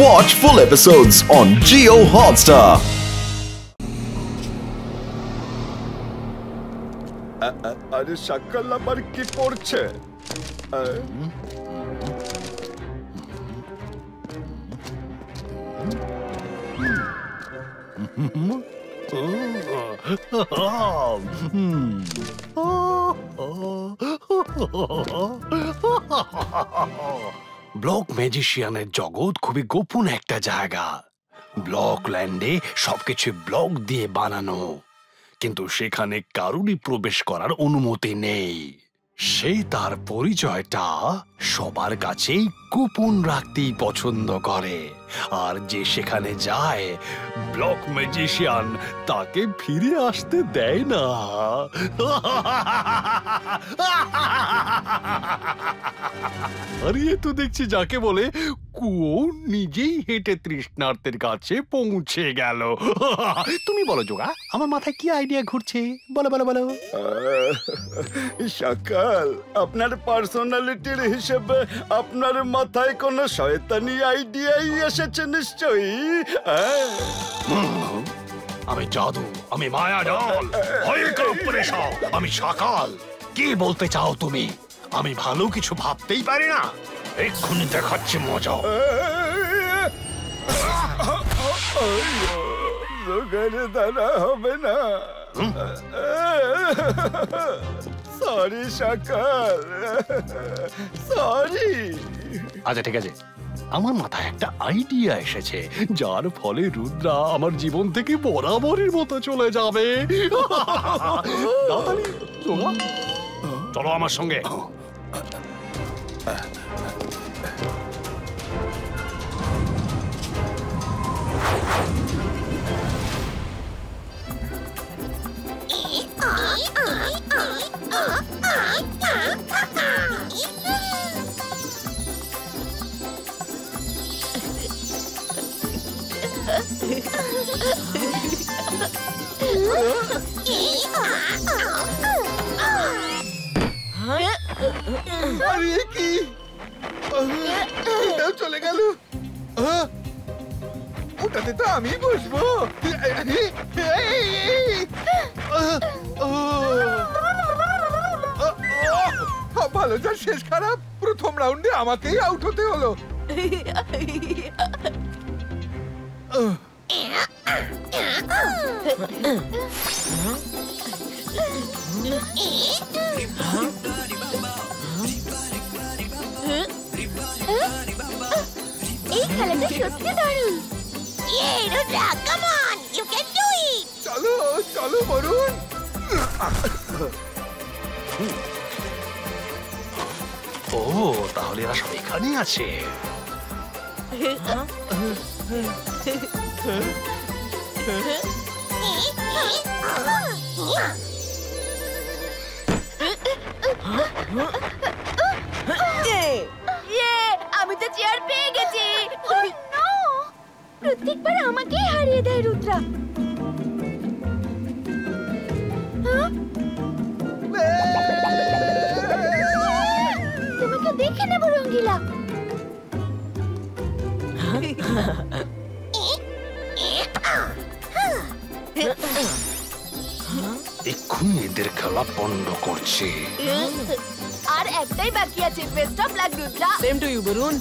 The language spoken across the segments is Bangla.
Watch full episodes on Jio Hotstar. আরে সকাল আবার কি পড়ছে? ব্লক ম্যাজিশিয়ানের জগৎ খুবই গোপন একটা জায়গা। ব্লক ল্যান্ডে সবকিছু ব্লক দিয়ে বানানো, কিন্তু সেখানে কারুরই প্রবেশ করার অনুমতি নেই। সে তার পরিচয়টা সবার কাছেই গোপন রাখতেই পছন্দ করে, আর যে সেখানে যায় ব্লক ম্যাজিশিয়ান তাকে ফিরে আসতে দেয় না। আরে তো দেখছি যাকে বলে কুয়ো নিজেই হেঁটে তৃষ্ণার্তের কাছে পৌঁছে গেল। তুমি বলো যোগা, আমার মাথায় কি আইডিয়া ঘুরছে? বলো বলো বলো। সকাল, আপনার পার্সোনালিটির হিসেবে আপনার মাথায় কোনো শয়তানি আইডিয়াই এসেছে নিশ্চয়ই। আমি জাদু, আমি মায়াজাল, ভয়ঙ্কর অপরেশন, আমি সকাল। কি বলতে চাও তুমি? আমি ভালো কিছু ভাবতেই পারি না? এক্ষুনি দেখাচ্ছি মজা। দাঁড়া হবে না। সরি সকাল, সরি। আচ্ছা ঠিক আছে, আমার মাথায় একটা আইডিয়া এসেছে, যার ফলে রুদ্রা আমার জীবন থেকে বরাবরের মতো চলে যাবে। চলো আমার সঙ্গে। আরে কি চলে গেল? ওটাতে তো আমি বসবো। ভালো যা শেষ খারাপ, প্রথম রাউন্ডে আমাকেই আউট হতে হলো। এই খেলাটা সত্যি দারুণ। Rudra, come on, you can do it. চলো চলো বরুণ। ও, তাহলে এরা সব এখানেই আছে। আমি তো চেয়ার পেয়ে গেছি। প্রত্যেকবার আমাকেই হারিয়ে দেয় রুদ্রা। তোমাকে দেখে নেব রঙ্গিলা। এক্ষুনি এদের খেলা বন্ধ করছি। আর একটাই বাকি আছে। Best of luck Rudra. Same to you Varun.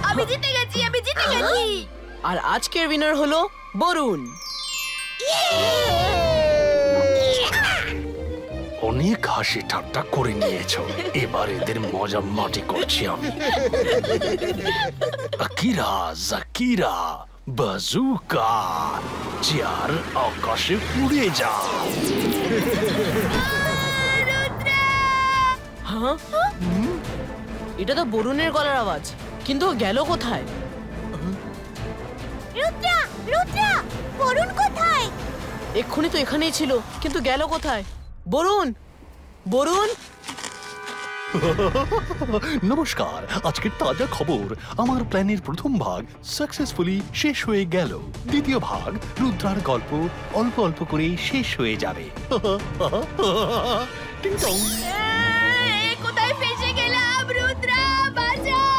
আমি জিতে গেছি, আমি জিতে গেছি। আর আজকের উইনার হলো বরুণ। অনেক হাসি ঠাট্টা করে নিয়েছো, এবার এদের মজা মাটি করছি আমি। আকিরা জাকিরা বাজুকা, চেয়ার আকাশে উড়ে যাও। হ্যাঁ, এটা তো বরুণের গলার আওয়াজ, কিন্তু ও গেল কোথায়? রুদ্রা, রুদ্রা, বরুণ কোথায়? এক্ষুনি তো এখানেই ছিল, কিন্তু গেল কোথায়? বরুণ, বরুণ। নমস্কার, আজকের তাজা খবর, আমার প্ল্যানের প্রথম ভাগ সাকসেসফুলি শেষ হয়ে গেল। দ্বিতীয় ভাগ রুদ্রার গল্প অল্প অল্প করে শেষ হয়ে যাবে। টিং টং। কোথায় ফেসে গেলাম? রুদ্রা বাঁচাও!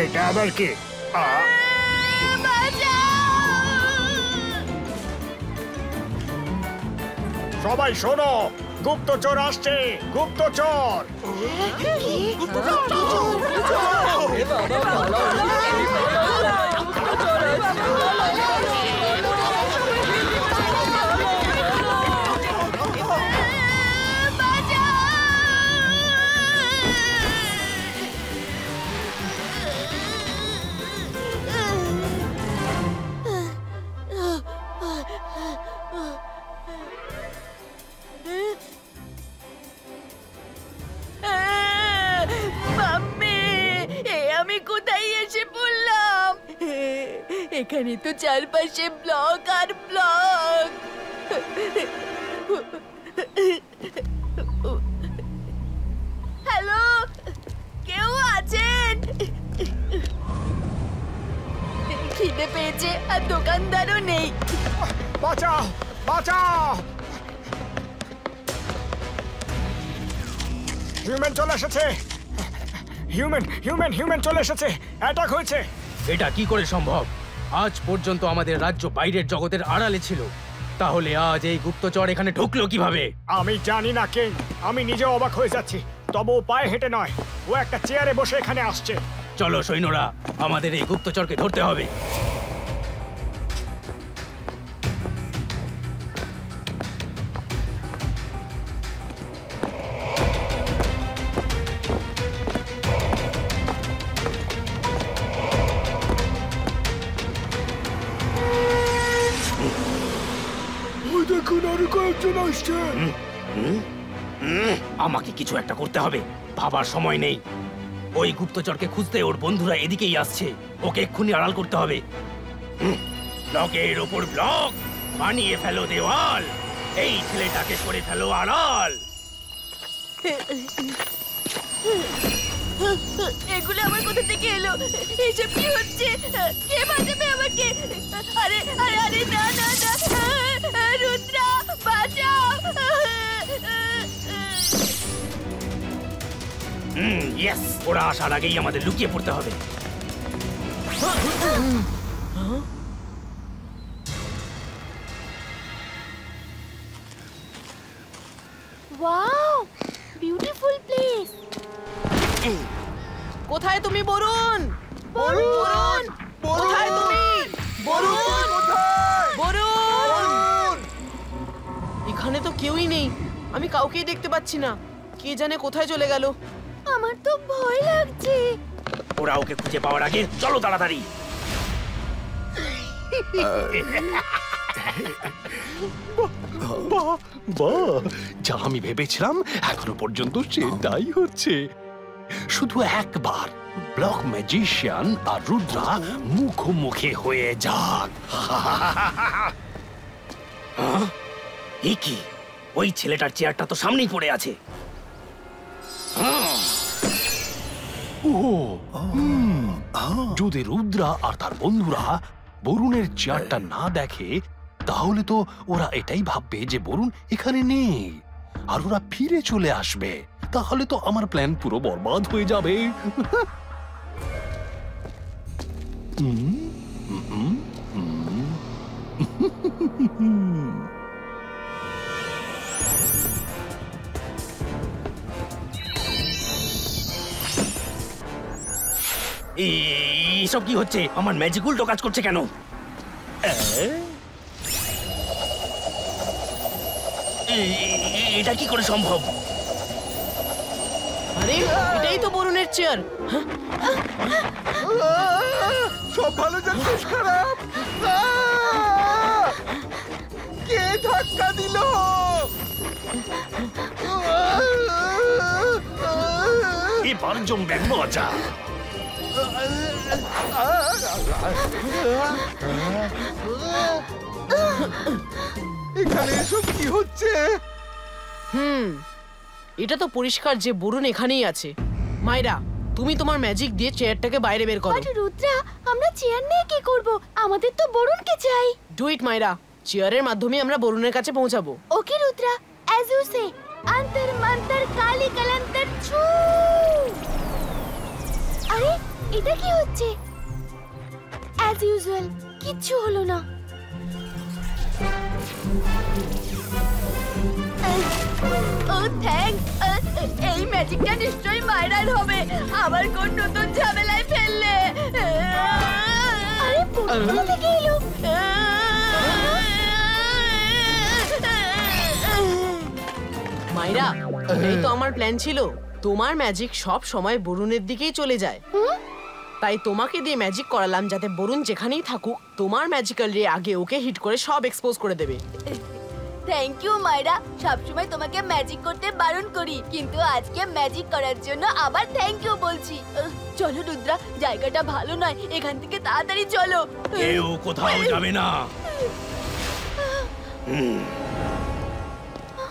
এটা আবার কি? সবাই শোনো, গুপ্তচর আসছে, গুপ্তচর! এখানে তো চারপাশে ব্লক আর ব্লক। হ্যালো, কেউ আছেন? খিদে পেয়েছে আর দোকানদারও নেই। বাঁচাও, বাঁচাও! হিউম্যান চলে এসেছে! হিউম্যান চলে এসেছে! অ্যাটাক হয়েছে! এটা কি করে সম্ভব? আজ পর্যন্ত আমাদের রাজ্য বাইরের জগতের আড়ালে ছিল, তাহলে আজ এই গুপ্তচর এখানে ঢুকলো কিভাবে? আমি জানি না কিং, আমি নিজে অবাক হয়ে যাচ্ছি। তবে ও পায়ে হেঁটে নয়, ও একটা চেয়ারে বসে এখানে আসছে। চলো সৈন্যরা, আমাদের এই গুপ্তচরকে ধরতে হবে। আমাকে কিছু একটা করতে হবে, ভাবার সময় নেই। ওই গুপ্তচরকে খুঁজতে ওর বন্ধুরা এদিকেই আসছে, ওকে এক্ষুনি আড়াল করতে হবে। ব্লকের ওপর ব্লক বানিয়ে ফেলো দেওয়াল, এই ছেলেটাকে করে ফেলো আড়াল। এগুলো আমার কোথা থেকে এলো? এসব কি হচ্ছে? কে বাঁচাবে আমাকে? আরে আরে আরে, না না না, রুদ্রা বাঁচাও! ইয়েস, ওরা আসার আগেই আমাদের লুকিয়ে পড়তে হবে। Wow, beautiful place! কোথায় তুমি বরুণ? বরুণ, কোথায় তুমি? বরুণ, বরুণ! এখানে তো কেউই নেই, আমি কাউকেই দেখতে পাচ্ছি না। কে জানে কোথায় চলে গেল? আমার তো ভয় লাগছে। ওরা ওকে খুঁজে পাওয়ার আগে চলো তাড়াতাড়ি। বাহ, যা আমি ভেবেছিলাম এখনো পর্যন্ত সেটাই হচ্ছে। শুধু একবার ব্লক ম্যাজিশিয়ান আর রুদ্রা মুখোমুখি হয়ে যাক। এ কি? ওই ছেলেটার চেয়ারটা তো সামনেই পড়ে আছে। যদি রুদ্রা আর তার বন্ধুরা বরুণের চেয়ারটা না দেখে, তাহলে তো ওরা এটাই ভাববে যে বরুণ এখানে নেই, আর ওরা ফিরে চলে আসবে। তাহলে তো আমার প্ল্যান পুরো বরবাদ হয়ে যাবে। এসব কি হচ্ছে? আমার ম্যাজিক উল্টো কাজ করছে কেন? এটা কি করে সম্ভব? আরে এটাই তো বরুণের চেয়ার। সব ভালো যাক শেষ খারাপ। কে ধাক্কা দিল? এবার জমবে মজা। এখানে এসব কি হচ্ছে? এটা তো পরিষ্কার যে বরুণ এখানেই আছে। মাইরা, তুমি তোমার ম্যাজিক দিয়ে চেয়ারটাকে বাইরে বের করো। বাট রুদ্রা, আমরা চেয়ার নিয়ে কি করব? আমাদের তো বরুণকে চাই। ডু ইট মাইরা, চেয়ারের মাধ্যমে আমরা বরুণের কাছে পৌঁছাবো। ওকে রুদ্রা, অ্যাজ ইউ সে। অন্তর মন্তর কালি কলন্তর ছু। আরে এটা কি হচ্ছে? অ্যাজ ইউজুয়াল কিচ্ছু হলো না। ও থ্যাঙ্কস। এই ম্যাজিকটা নিশ্চয়ই মাইরার হবে। আবার কোন নতুন ঝামেলায় ফেললে। আরে কোথা থেকে এলো? মাইরা, এই তো আমার প্ল্যান ছিল। তোমার ম্যাজিক সব সময় বরুণের দিকেই চলে যায়, তাই তোমাকে দিয়ে ম্যাজিক করালাম যাতে বরুণ যেখানেই থাকুক তোমার ম্যাজিক্যাল রে আগে ওকে হিট করে সব এক্সপোজ করে দেবে। থ্যাংক ইউ মাইরা। সবসময় তোমাকে ম্যাজিক করতে বারণ করি, কিন্তু আজকে ম্যাজিক করার জন্য আবার থ্যাংক ইউ বলছি। চলো রুদ্রা, জায়গাটা ভালো নয়, এখান থেকে তাড়াতাড়ি চলো। কেউ কোথাও যাবে না।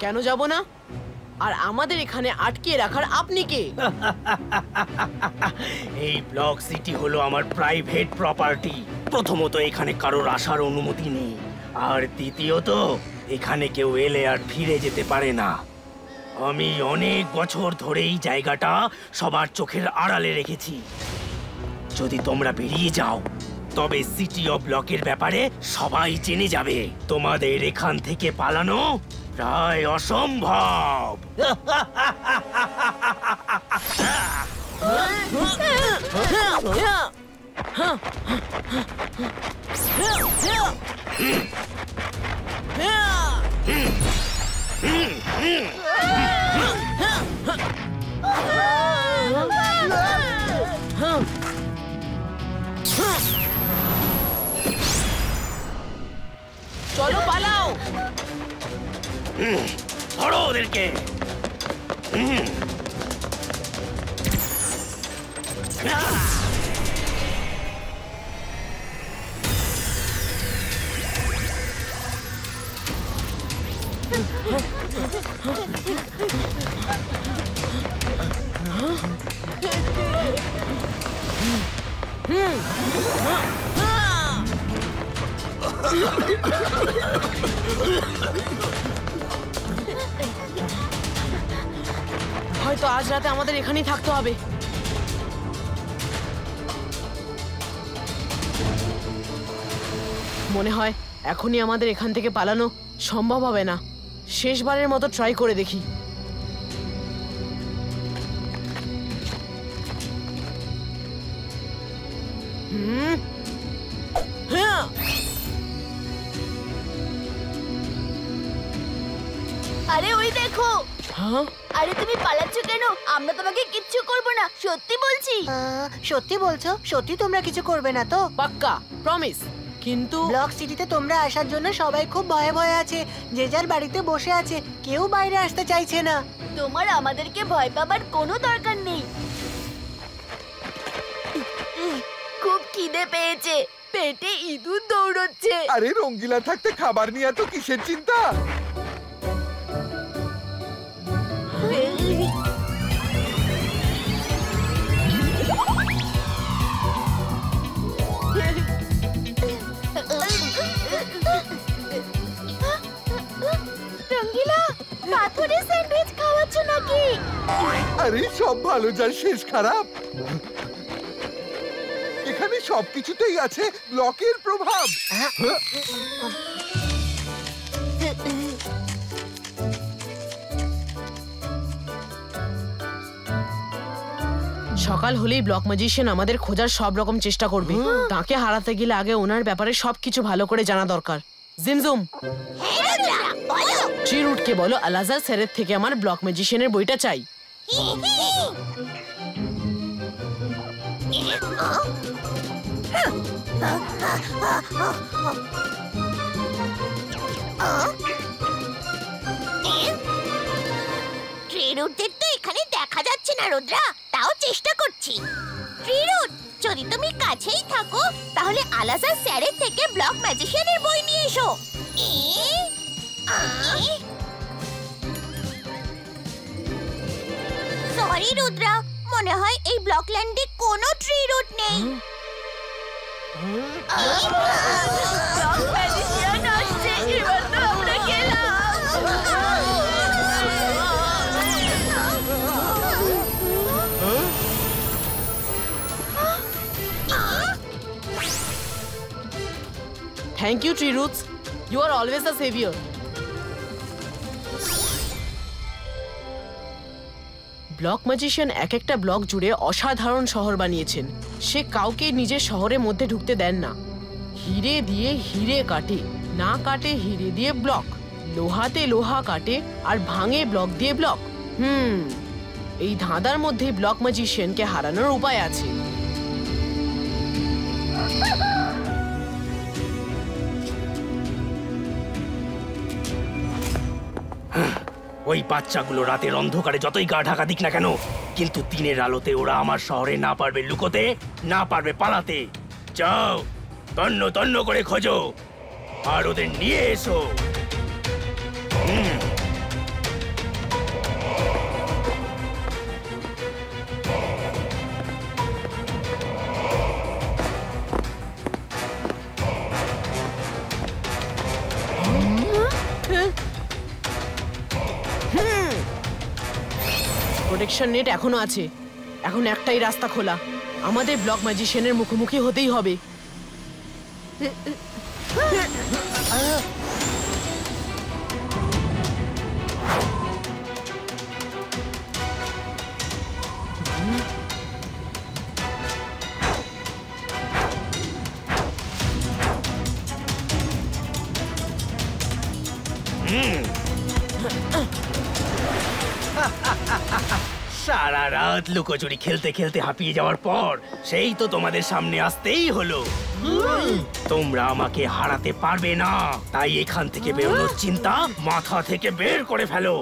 কেন যাব না? আর আমাদের এখানে আটকিয়ে রাখার আপনি কে? এই ব্লক সিটি হলো আমার প্রাইভেট প্রপার্টি। প্রথমত এখানে কারোর আসার অনুমতি নেই, আর দ্বিতীয়ত এখানে কেউ এলে আর ফিরে যেতে পারে না। আমি অনেক বছর ধরে এই জায়গাটা সবার চোখের আড়ালে রেখেছি। যদি তোমরা বেরিয়ে যাও তবে সিটি অফ ব্লকের ব্যাপারে সবাই জেনে যাবে। তোমাদের এখান থেকে পালানো প্রায় অসম্ভব। চলো পালাও। ধরো ওদেরকে। হয়তো আজ রাতে আমাদের এখানেই থাকতে হবে। মনে হয় এখনই আমাদের এখান থেকে পালানো সম্ভব হবে না। শেষবারের মতো ট্রাই করে দেখি। আরে ওই দেখো। হ্যাঁ, আরে তুমি পালাচ্ছ কেন? আমরা তোমাকে কিচ্ছু করব না, সত্যি বলছি। সত্যি বলছো? সত্যি তোমরা কিছু করবে না তো? পাক্কা প্রমিস। কিন্তু ব্লক সিটিতে তোমরা আসার জন্য সবাই খুব ভয়ে ভয়ে আছে, যে যার বাড়িতে বসে আছে, কেউ বাইরে আসতে চাইছে না। তোমার আমাদেরকে ভয় পাবার কোনো দরকার নেই। খুব খিদে পেয়েছে, পেটে ইঁদুর দৌড়চ্ছে। আরে রঙ্গিলা থাকতে খাবার নিয়ে এত কিসের চিন্তা? রঙ্গিলা, পাথরের স্যান্ডউইচ খাওয়াচ্ছ নাকি? আরে সব ভালো যার শেষ খারাপ। এখানে সবকিছুতেই আছে ব্লকের প্রভাব। সকাল হলেই ব্লক ম্যাজিশিয়ান আমাদের খোঁজার সব রকম চেষ্টা করবে। তাকে হারাতে গেলে আগে ওনার ব্যাপারে সবকিছু ভালো করে জানা দরকার। জিমজুম, চিরুটকে বলো আলাজার স্যারের থেকে আমার ব্লক ম্যাজিশিয়ানের বইটা চাই। ট্রিরুটদের তো এখানে দেখা যাচ্ছে না রুদ্রা, তাও চেষ্টা করছি। ট্রিরুট, যদি তুমি কাছেই থাকো তাহলে আলাসা স্যারের থেকে ব্লক ম্যাজিশিয়ানের বই নিয়ে এসো। সরি রুদ্রা, মনে হয় এই ব্লক ল্যান্ডে কোনো ট্রি রুট নেই। ব্লক ম্যাজিশিয়ান আসছে, এবার তো আমরা গেলাম। Thank you tree roots, you are always a saviour. Block magician এক একটা ব্লক জুড়ে অসাধারণ শহর বানিয়েছেন। সে কাউকে নিজের শহরের মধ্যে ঢুকতে দেন না। হিরে দিয়ে হিরে কাটে, না কাটে হিরে দিয়ে ব্লক, লোহাতে লোহা কাটে আর ভাঙে ব্লক দিয়ে ব্লক। এই ধাঁধার মধ্যে ব্লক ম্যাজিশিয়ানকে হারানোর উপায় আছে। ওই বাচ্চাগুলো রাতের অন্ধকারে যতই গা ঢাকা দিক না কেন, কিন্তু দিনের আলোতে ওরা আমার শহরে না পারবে লুকোতে, না পারবে পালাতে। যাও, তন্ন তন্ন করে খোঁজো আর ওদের নিয়ে এসো। প্রোটেকশন নেট এখনো আছে। এখন একটাই রাস্তা খোলা, আমাদের ব্লক ম্যাজিশিয়ানের মুখোমুখি হতেই হবে। সারা রাত লুকোচুরি খেলতে খেলতে হাঁপিয়ে যাওয়ার পর সেই তো তোমাদের সামনে আসতেই হলো। তোমরা আমাকে হারাতে পারবে না, তাই এখান থেকে বেরোনোর চিন্তা মাথা থেকে বের করে ফেলো।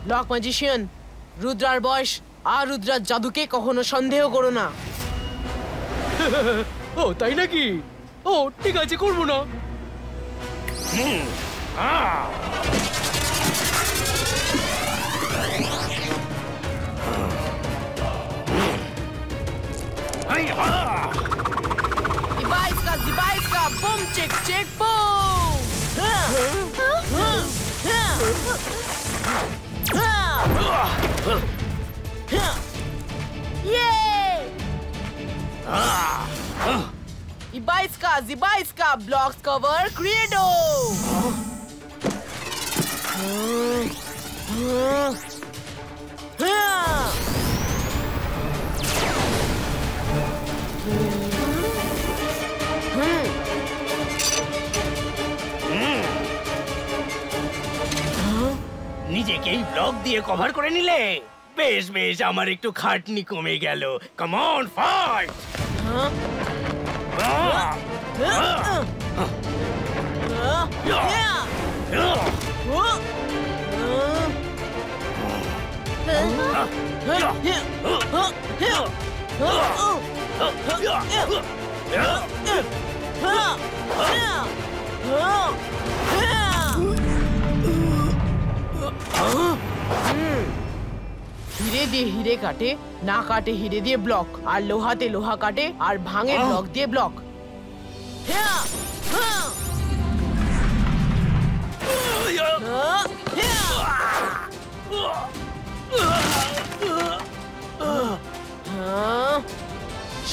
ব্লক ম্যাজিশিয়ান, রুদ্রার বয়স আর রুদ্রার জাদুকে কখনো সন্দেহ করো না। ও তাই নাকি? ও ঠিক আছে, করবো না। Boom check check boom. Ibaiska, blocks cover, Credo! নিজেকেই ব্লক দিয়ে কভার করে নিলে? বেশ বেশ, আমার একটু খাটনি কমে গেল। Come on, fight! হিরে দিয়ে হিরে কাটে, না কাটে হিরে দিয়ে ব্লক, আর লোহাতে লোহা কাটে আর ভাঙে ব্লক দিয়ে ব্লক।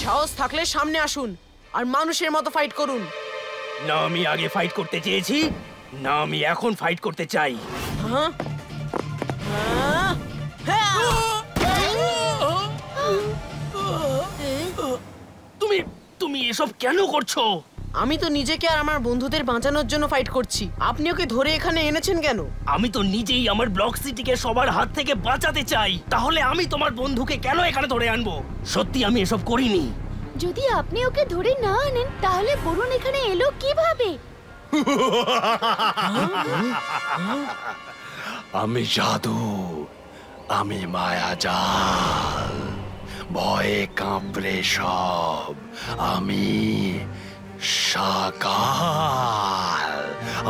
সাহস থাকলে সামনে আসুন আর মানুষের মতো ফাইট করুন। না আমি আগে ফাইট করতে চেয়েছি, না আমি এখন ফাইট করতে চাই। তুমি তুমি এসব কেন করছো? আমি তো নিজেকে আর আমার বন্ধুদের বাঁচানোর জন্য ফাইট করছি। আপনি ওকে ধরে এখানে এনেছেন কেন? আমি তো নিজেই আমার ব্লক সিটিকে সবার হাত থেকে বাঁচাতে চাই। তাহলে আমি তোমার বন্ধুকে কেন এখানে ধরে আনবো? সত্যি আমি এসব করিনি। যদি আপনি ওকে ধরে না আনেন তাহলে বরুণ এখানে এলো কিভাবে? আমি জাদু, আমি মায়াজাল, ভয়ে কাঁপড়ে সব। আমি সাকাল।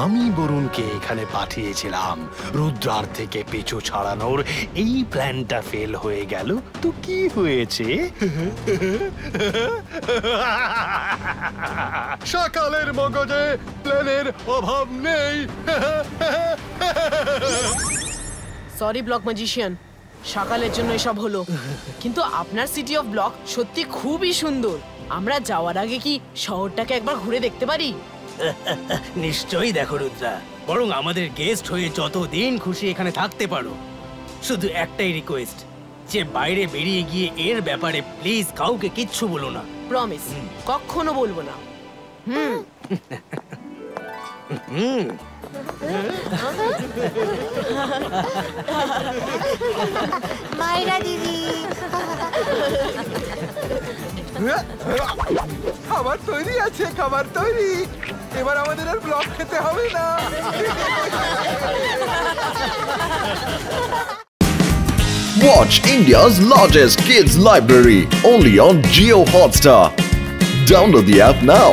আমি বরুণকে এখানে পাঠিয়েছিলাম রুদ্রার থেকে পিছু ছাড়ানোর। এই প্ল্যানটা ফেল হয়ে গেল তো কি হয়েছে? সকালের মগজে প্ল্যানের অভাব নেই। সরি ব্লক ম্যাজিশিয়ান, সকালের জন্য এসব হলো। কিন্তু আপনার সিটি অফ ব্লক সত্যি খুবই সুন্দর। আমরা যাওয়ার আগে কি শহরটাকে একবার ঘুরে দেখতে পারি? নিশ্চয়ই দেখো রুদ্রা, বরং আমাদের গেস্ট হয়ে যতদিন খুশি এখানে থাকতে পারো। শুধু একটাই রিকোয়েস্ট, যে বাইরে বেরিয়ে গিয়ে এর ব্যাপারে প্লিজ কাউকে কিচ্ছু বলো না। প্রমিস, কখনো বলবো না। মায়েরা দিদি, খাবার তৈরি আছে, খাবার তৈরি। এবার আমাদের আর ব্লক খেতে হবে না। Watch India's largest kids library only on Jio Hotstar. Download the app now.